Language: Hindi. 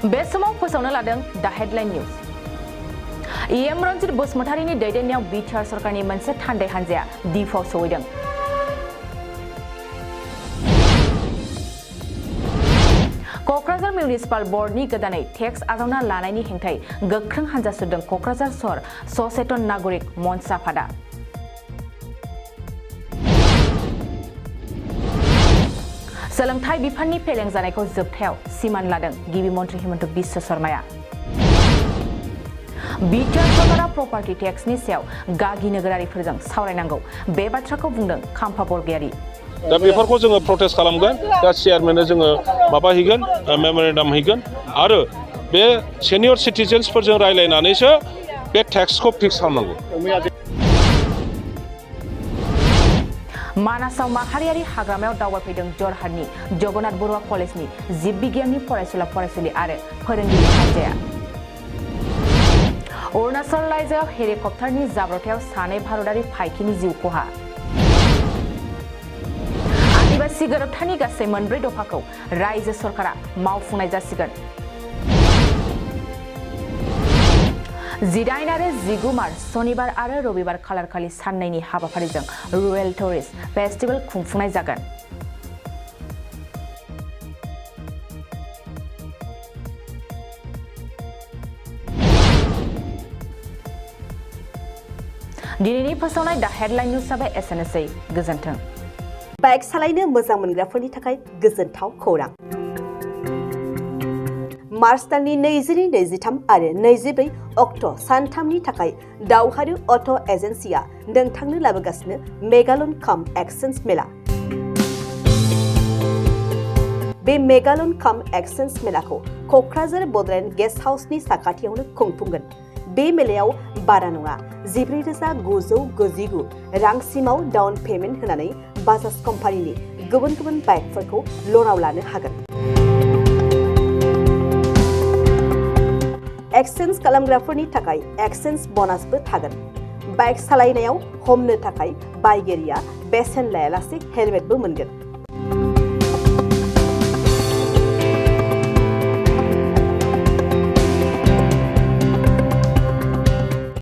बे समाव फोसावनो लादों दा हेडलाइन निउज। एम रनजित बसुमतारीनि दैदेननायाव बिटिआर सरकारनि मोनसे थान्दै हान्जाया दिपआव सौहैदों। क'क्राझार मिउनिसिपाल बर्डनि गोदानै टेक्स आजावना लानायनि हेंथायै गोख्रों हान्जा सुरदों क'क्राझार सहर सचेतन नागरिक मन्च आफादा। सोलोंथाइ बिफाननि फेलें जानायखौ जोबथायाव सिमान लादों गिबि मन्थ्रि हिमन्त बिश्व शर्माया। बिटिआर सरकारा प्रपार्टी टेक्सनि सायाव गागि नोगोरारिफोरजों सावरायनांगौ बे बाथ्राखौ बुंदों खाम्फा बरगयारी। दा बेफोरखौ जोङो प्रटेस्ट खालामगोन। दा चेयारमेननो जोङो माबा हैगोन, मेमोरेन्डाम हैगोन आरो बे सिनियर सिटिजेन्सफोरजों रायलायनानैसो बे टेक्सखौ फिक्स खालामनांगौ। मानासाव माहारियारि हाग्रामायाव दावबायफैदों जरहाटनि जगन्नाथ बरुवा कलेजनि जिब बिगियाननि फरायसुला फरायसुलि आरो फोरोंगिरि हान्जाया। अरुणाचल रायजोआव हेलिकप्टारनि जाब्रबथायाव सानै भारतारि फाइखिनि जिउ खहा। आदिबासि गोरोबथानि गासै मोनब्रै दफाखौ रायजो सरकारा मावफुंनाय जासिगोन। 18 आरो 19 मार्च शनिबार आरो रबिबार खालारखालि साननैनि हाबाफारिजों रयेल टुरिस्ट फेस्टिभेल खुंफुंनाय जागोन। दिनैनि फोसावनाय दा हेडलाइन निउज जाबाय एसेनोसै। गोजोन्थों। बाइक सालायनो मोजां मोनग्राफोरनि थाखाय गोजोनथाव खौरां। मार्च दाननि 22, 23 आरो 24 अक्ट' सानथामनि थाखाय दावहारु अट' एजेन्सिया नोंथांनो लाबोगासिनो मेगालन काम एक्सचेन्ज मेला। बे मेगालन काम एक्सचेन्ज मेलाखौ क'क्राझार बड'लेण्ड गेस्ट हाउसनि साखाथियावनो खुंफुंगोन। बे मेलायाव बारा नङा 14,999 रांसिमाव डाउन पेमेन्ट होनानै बाजाज कम्पानिनि गुबुन गुबुन बाइकफोरखौ ल'नाव लानो हागोन। एक्सचेन्ज खालामग्राफोरनि थाखाय एक्सचेन्ज ब'नासबो थागोन। बाइक सालायनायाव हमनो थाखाय बायगिरिया बेसेन लायालासे हेलमेटबो मोनगोन।